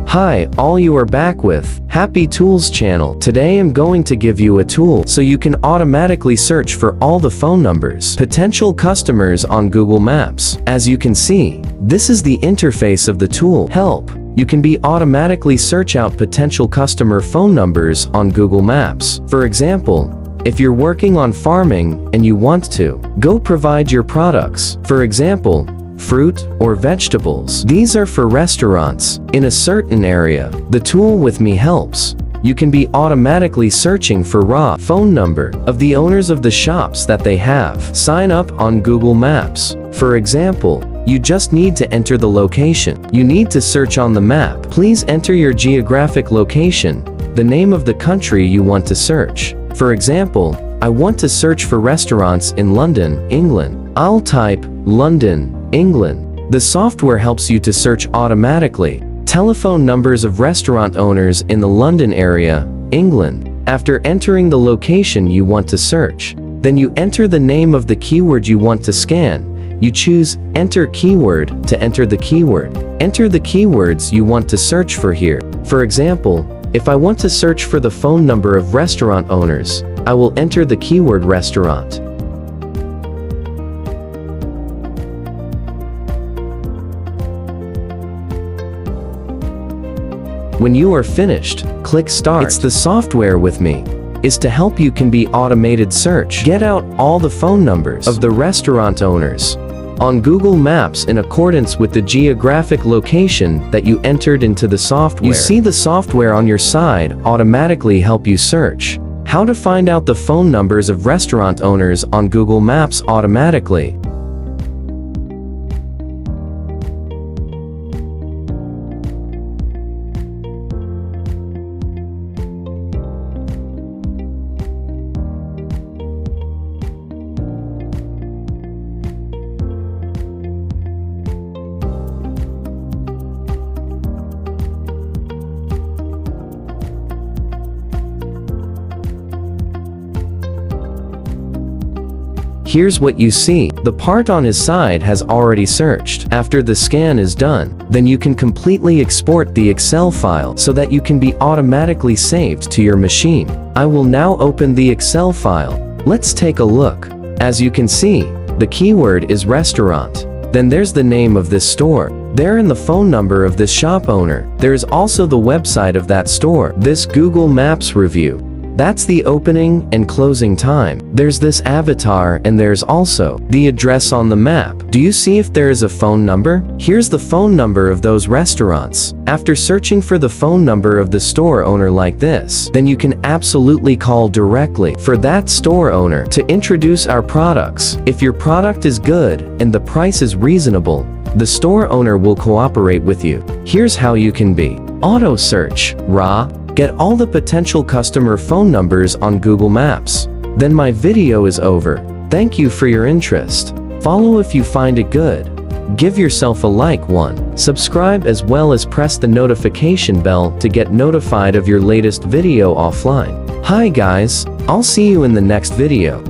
Hi, all, you are back with Happy Tools channel. Today I'm going to give you a tool so you can automatically search for all the phone numbers, potential customers on Google Maps. As you can see, this is the interface of the tool. Help. You can automatically search out potential customer phone numbers on Google Maps. For example, if you're working on farming and you want to go provide your products, for example, fruit or vegetables. These are for restaurants in a certain area. The tool with me helps. You can be automatically searching for raw phone number of the owners of the shops that they have sign up on Google Maps. For example, you just need to enter the location. You need to search on the map. Please enter your geographic location, the name of the country you want to search. For example, I want to search for restaurants in London, England. I'll type London, England. The software helps you to search automatically telephone numbers of restaurant owners in the London area, England. After entering the location you want to search, then you enter the name of the keyword you want to scan. You choose Enter Keyword to enter the keyword. Enter the keywords you want to search for here. For example, if I want to search for the phone number of restaurant owners, I will enter the keyword restaurant. When you are finished, click Start. It's the software with me is to help you can be automated search. Get out all the phone numbers of the restaurant owners on Google Maps in accordance with the geographic location that you entered into the software. You see the software on your side automatically help you search how to find out the phone numbers of restaurant owners on Google Maps automatically. Here's what you see. The part on his side has already searched. After the scan is done, then you can completely export the Excel file so that you can be automatically saved to your machine. I will now open the Excel file. Let's take a look. As you can see, the keyword is restaurant. Then there's the name of this store. There in the phone number of this shop owner. There's also the website of that store. This Google Maps review. That's the opening and closing time. There's this avatar and there's also the address on the map. Do you see if there is a phone number? Here's the phone number of those restaurants. After searching for the phone number of the store owner like this, then you can absolutely call directly for that store owner to introduce our products. If your product is good and the price is reasonable, the store owner will cooperate with you. Here's how you can be auto search, raw. Get all the potential customer phone numbers on Google Maps. Then my video is over. Thank you for your interest. Follow if you find it good. Give yourself a like, subscribe as well as press the notification bell to get notified of your latest video offline. Hi guys, I'll see you in the next video.